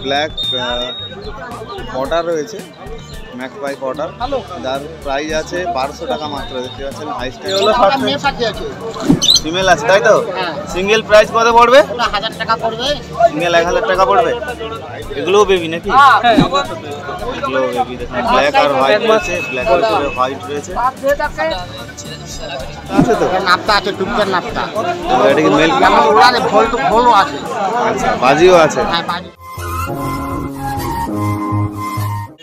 Black Potter রয়েছে, magpie Potter, যার price আছে 1200 টাকা মাত্র। দেখতে পাচ্ছেন হাই স্টাইল ফিমেল আছে, তাই তো? সিঙ্গেল প্রাইস কত পড়বে? 1000 টাকা পড়বে। সিঙ্গেল 1000 টাকা পড়বে। এগুলোও বেবি নাকি? এগুলো বেবি। দেখুন ব্ল্যাক আর হোয়াইট রয়েছে, ব্ল্যাক আর হোয়াইট রয়েছে। আছে তো নাপটা আছে, টুকটার নাপটা। এটা কি মেল? ওড়ানে ভোলও আছে। আচ্ছা, বাজিও আছে। হ্যাঁ, বাজি।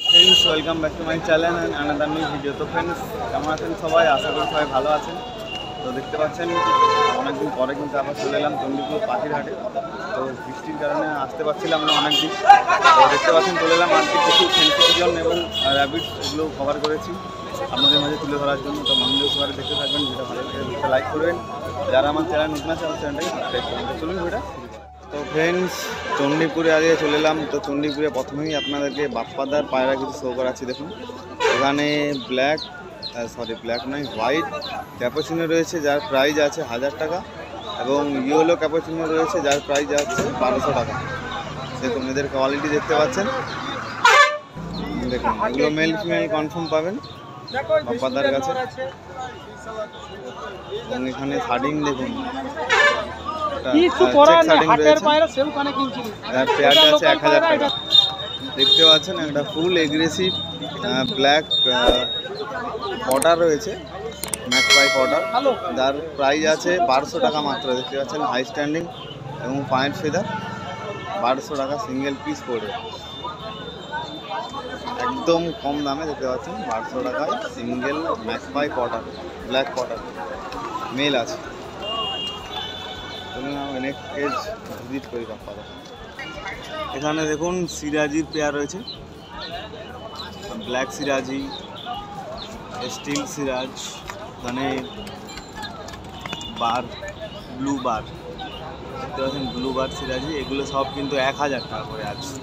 Friends, welcome back to my channel and another new video. তো ফ্রেন্ডস, কেমন আছেন সবাই? আশা করি সবাই ভালো আছেন। তো দেখতে পাচ্ছেন অনেকদিন পরে কিন্তু আবার চলে এলাম চণ্ডীপুর পাখির হাটে। তো বৃষ্টির কারণে আসতে পারছিলাম না অনেকদিন। তো দেখতে পাচ্ছেন চলে এলাম আজকে কিছু ফ্যান্সি পিজন এবং র্যাবিট এগুলো কভার করেছি আপনাদের মাঝে তুলে ধরার জন্য। তো মনোযোগ সহকারে দেখতে থাকবেন, যেটা ভালো লাগে ভিডিওটা লাইক করবেন। যারা আমার চ্যানেল নতুন আছে আমার চ্যানেলটাকে সাবস্ক্রাইব করবেন। তো চলুন ভিডিওটা। তো ফ্রেন্ডস, চণ্ডীপুরে আজকে চলে এলাম। তো চণ্ডীপুরে প্রথমেই আপনাদেরকে বাপ্পাদার পায়রা কিছু শো করাচ্ছি। দেখুন এখানে ব্ল্যাক নয়, হোয়াইট ক্যাপাচিনো রয়েছে, যার প্রাইস আছে 1000 টাকা, এবং ইয়েলো ক্যাপাচিনো রয়েছে, যার প্রাইস আছে 1200 টাকা। দেখুন এদের কোয়ালিটি দেখতে পাচ্ছেন। দেখুন এগুলো মেল ফিমেল কনফার্ম পাবেন বাপ্পাদার কাছে। এবং এখানে শার্টিং দেখুন, পেয়ারটা আছে 1000 টাকা। দেখতে পাচ্ছেন একটা ফুল এগ্রেসিভ ব্ল্যাক পটার রয়েছে, ম্যাকপাই পটার, যার প্রাইস আছে 1200 টাকা মাত্র। দেখতে পাচ্ছেন হাই স্ট্যান্ডিং এবং পয়েন্ট ফেদার, 1200 টাকা সিঙ্গেল পিস পড়বে, একদম কম দামে। দেখতে পাচ্ছেন 1200 টাকায় single magpie pouter, black pouter, male আছে। অনেক কেজ ভিজিট করি বাপ্পাদা। এখানে দেখুন সিরাজির পেয়ার রয়েছে, ব্ল্যাক সিরাজি, স্টিল সিরাজ, এখানে বার, ব্লু বার, দেখতে পাচ্ছেন ব্লু বার সিরাজি। এগুলো সব কিন্তু 1000 টাকা করে আছে।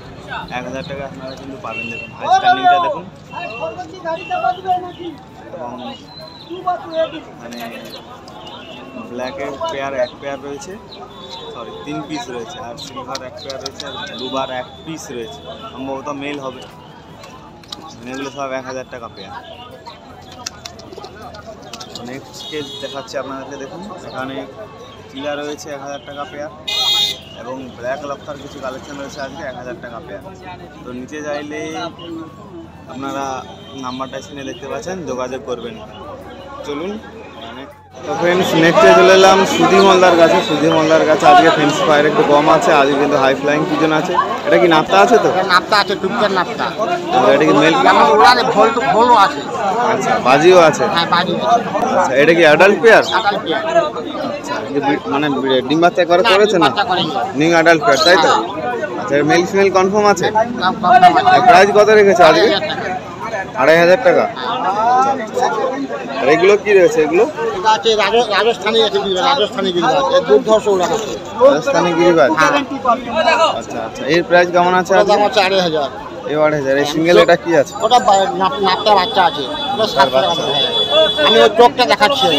1000 টাকা আপনারা কিন্তু পাবেন। দেখুন হাই স্ট্যান্ডিংটা দেখুন, এবং মানে ব্ল্যাকের পেয়ার এক পেয়ার রয়েছে, 3 পিস রয়েছে, আর সিলভার এক পেয়ার রয়েছে, আর ব্লু বার 1 পিস রয়েছে, সম্ভবত মেল হবে। এগুলো সব 1000 টাকা পেয়ার। নেক্সট কেজ দেখাচ্ছি আপনাদেরকে। দেখুন এখানে চিলা রয়েছে 1000 টাকা পেয়ার, এবং ব্ল্যাক লফটার কিছু কালেকশন রয়েছে আজকে 1000 টাকা পেয়ার। তো নিচে চাইলে আপনারা নাম্বারটা শুনে দেখতে পাচ্ছেন, যোগাযোগ করবেন। চলুন। তো ফ্রেন্ডস, নেক্সটে চলে এলাম সুধি মলদার কাছে। সুধি মলদার কাছে আজকে ফেন্সি ফায়ার একটু কম আছে, আজকে কিন্তু হাই ফ্লাইং পিজন আছে। এটা কি নাপটা আছে তো? নাপটা আছে, টুকটার নাপটা। এটা কি মেল? ওড়ানে ভোলও আছে। আচ্ছা, বাজিও আছে। হ্যাঁ, বাজি। আচ্ছা, এটা কি অ্যাডাল্ট পেয়ার? Adult pair. আচ্ছা, মানে ডিম বাচ্চা একবার করেছে না? নিউ অ্যাডাল্ট পেয়ার, তাই তো? আচ্ছা, মেল ফিমেল কনফার্ম আছে? প্রাইস কত রেখেছে আজকে? 2500 টাকা। আর এগুলো কি রয়েছে? এগুলো রাজস্থানি গিরিবাজ, দুর্ধর্ষ উড়ান আছে। রাজস্থানি গিরিবাজ। আচ্ছা আচ্ছা, এর প্রাইস কেমন আছে? দাম হচ্ছে 2500। 2500। এই সিঙ্গেল এটা কি আছে? ওটা নাপটা বাচ্চা আছে। আমি ওই চোখটা দেখাচ্ছি।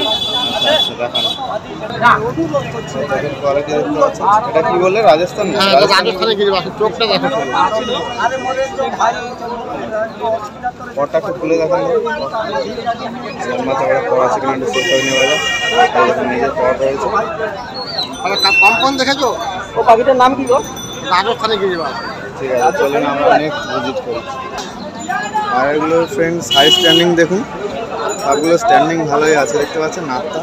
এটা কি বললে? রাজস্থান? রাজস্থানি গিরিবাজ, চোখটা দেখাচ্ছি। পটটাকে খুলে দেখান। পড়া সেকেন্ড নিজের পট রয়েছে। কম্পাউন্ড দেখেছো? ও পাখিটার নাম কি গো? রাজস্থানি গিরিবাজ। ঠিক আছে, চলুন আমরা নেক্সট ভিজিট করি। আর এগুলো ফ্রেন্ডস হাই স্ট্যান্ডিং দেখুন, সবগুলো স্ট্যান্ডিং ভালোই আছে। দেখতে পাচ্ছেন নাপটা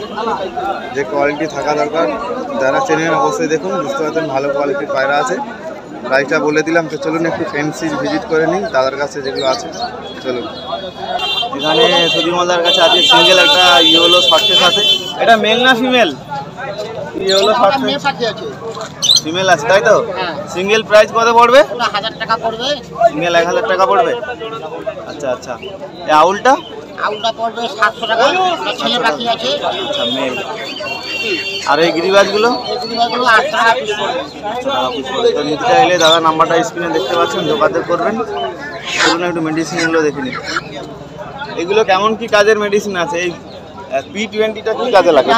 যে কোয়ালিটি থাকা দরকার, যারা চেনেন অবশ্যই দেখুন, বুঝতে পারছেন ভালো কোয়ালিটির পায়রা আছে। প্রাইসটা বলে দিলাম। তো চলুন একটু ফেন্সি ভিজিট করে নিই দাদার কাছে যেগুলো আছে। চলুন। এখানে সুধি মলদার কাছে আছে সিঙ্গেল একটা ইয়েলো শর্টফেস আছে। এটা মেল না ফিমেল? ইয়েলো শর্টফেস ফিমেল আছে, তাই তো? সিঙ্গেল প্রাইস কত পড়বে? 1000 টাকা পড়বে। সিঙ্গেল 1000 টাকা পড়বে। আচ্ছা আচ্ছা, এই আউলটা? আউলটা পড়বে 700 টাকা। ছেলে পাখি আছে। আচ্ছা, মেল। আর এই গিরিবাজগুলো? এই গিরিবাজগুলো 8 টাকা পিস পড়বে। 8 টাকা পিস পড়বে। তো নিতে চাইলে দাদা নাম্বারটা স্ক্রিনে দেখতে পাচ্ছেন, যোগাযোগ করবেন। চলুন একটু মেডিসিনগুলো দেখে নিন। এগুলো কেমন কি কাজের মেডিসিন আছে? এই P20টা কি কাজে লাগে?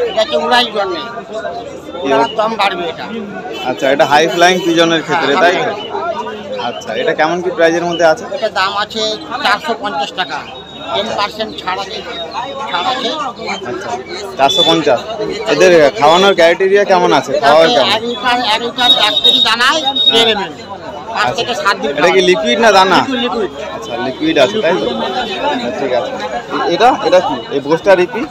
এটা হচ্ছে উড়াই জন্যে উড়ার দাম বাড়বে এটা। আচ্ছা, এটা হাই ফ্লাইং পিজনের ক্ষেত্রে তাই তো? আচ্ছা, এটা কেমন কি প্রাইজের মধ্যে আছে? এটা দাম আছে 450 টাকা, 10% ছাড় আছে, ছাড় আছে। আচ্ছা, 450। এদের খাওয়ানোর ক্রাইটেরিয়া কেমন আছে? খাওয়ার কেমন? এক লিটার 1 কেজি দানায় দেবে 5 থেকে 7 দিন। এটা কি লিকুইড না দানা? লিকুইড। আচ্ছা, লিকুইড আছে তাই তো? ঠিক আছে। এটা এটা কি এই বোস্টার রিপি?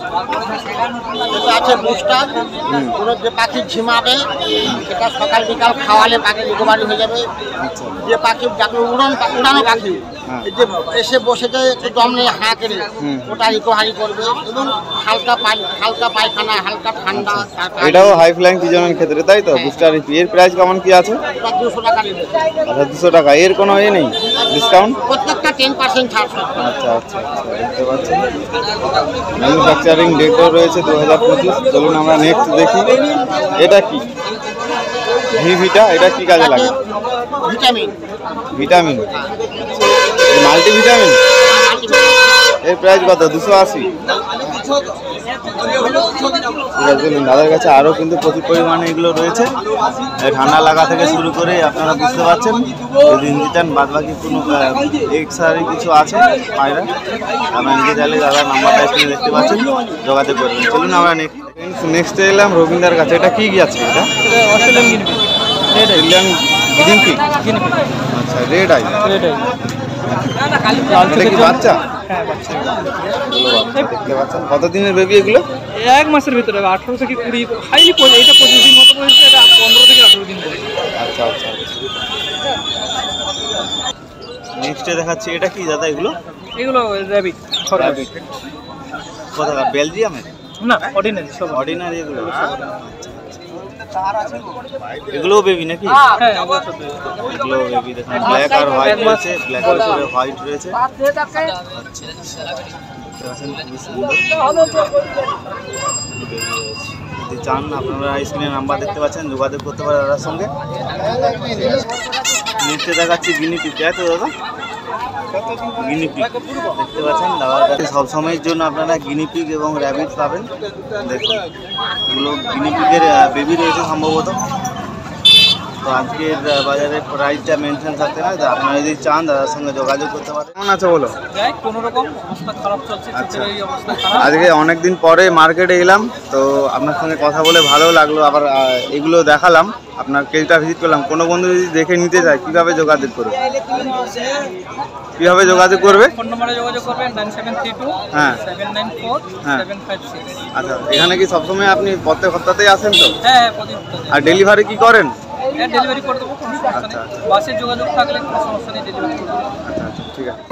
এটা আছে বুস্টার, পুরো যে পাখি ঝিমাবে সেটা সকাল বিকাল খাওয়ালে পাখি রিকভারি হয়ে যাবে। আচ্ছা, যে পাখি যাকে উড়ানো পাখি এই যে এসে বসে যায় একটু দম নিয়ে হাঁ করে ওটা রিকভারি করবে এবং হালকা পায়খানা, হালকা ঠান্ডা। এটাও হাই ফ্লাইং পিজনের ক্ষেত্রে তাই তো? বুস্টার রিপি এর প্রাইস কেমন কি আছে? ওটা 200 টাকা নেবে। আচ্ছা, 200 টাকা। এর কোনো এ নেই ডিসকাউন্ট? প্রত্যেকটা 10% ছাড়। আচ্ছা আচ্ছা আচ্ছা, দেখতে পাচ্ছেন ম্যানুফ্যাকচারিং ডেটও রয়েছে 2025। চলুন আমরা নেক্সট দেখি। এটা কি ভিভিটা? এটা কি কাজে লাগে? ভিটামিন। Vitamin, multivitamin. এর প্রাইস কত? 280। দাদার কাছে আরও কিন্তু প্রচুর পরিমাণে এগুলো রয়েছে। ঠান্ডা লাগা থেকে শুরু করে আপনারা বুঝতে পারছেন, যদি নিতে চান বাদ বাকি কোনো এক্সট্রা কিছু আছে পায়রা, আপনারা নিতে চাইলে দাদার নাম্বারটা এখানে দেখতে পাচ্ছেন, যোগাযোগ করবেন। চলুন আমরা নেক্সট এলাম রবীন্দ্রার কাছে। এটা কি আছে? এটা অস্ট্রেলিয়ান গিনিপি। আচ্ছা, রেড আই। এটা কি বাচ্চা? দেখতে পাচ্ছেন কত দিনের বেবি এগুলো? 1 মাসের ভিতরে 18 থেকে 20, হাইলি এটা 25 দিন মতো বয়স, এটা 15 থেকে 18 দিন বয়স। আচ্ছা আচ্ছা। নেক্সটে দেখাচ্ছি। এটা কি দাদা এগুলো? এগুলো র্যাবিট। র্যাবিট কোথাকার? বেলজিয়ামের? না, অর্ডিনারি সব। অর্ডিনারি এগুলো? এগুলোও বেবি নাকি? হ্যাঁ, এগুলো সব। এগুলো বেবি। দেখুন ব্ল্যাক আর হোয়াইট রয়েছে, ব্ল্যাক আর হোয়াইট রয়েছে। যদি চান আপনারা স্ক্রিনে নাম্বার দেখতে পাচ্ছেন, যোগাযোগ করতে পারেন দাদার সঙ্গে। নেক্সটে দেখাচ্ছি গিনিপিগ, তাই তো দাদা? গিনিপিগ দেখতে পাচ্ছেন দাদার কাছে সবসময়ের জন্য আপনারা গিনিপিগ এবং র্যাবিট পাবেন। দেখুন এগুলো গিনিপিগের বেবি রয়েছে সম্ভবত। তো আজকের বাজারে প্রাইসটা মেনশন থাকতে না, তো আপনারা যদি চান দাদার সঙ্গে যোগাযোগ করতে পারেন। কেমন আছে বলো? কোনো রকম অবস্থা খারাপ চলছে, আচ্ছা, এই অবস্থা খারাপ। আজকে অনেকদিন পরে মার্কেটে এলাম, তো আপনার সঙ্গে কথা বলে ভালো লাগলো। আবার এগুলো দেখালাম, আপনার কেজটা ভিজিট করলাম। কোনো বন্ধু যদি দেখে নিতে চায় কীভাবে যোগাযোগ করবে? কীভাবে যোগাযোগ করবে? ফোন নম্বরে যোগাযোগ করবেন 9732 হ্যাঁ 794 হ্যাঁ। 756। আচ্ছা, এখানে কি সবসময় আপনি প্রত্যেক সপ্তাহতেই আসেন তো? হ্যাঁ, প্রতি সপ্তাহে। আর ডেলিভারি কি করেন? হ্যাঁ, ডেলিভারি করে দেবো, কোনো সমস্যা নেই। আচ্ছা, আচ্ছা। বাসের যোগাযোগ থাকলে কোনো সমস্যা নেই, ডেলিভারি করে দেবো। আচ্ছা আচ্ছা, ঠিক আছে।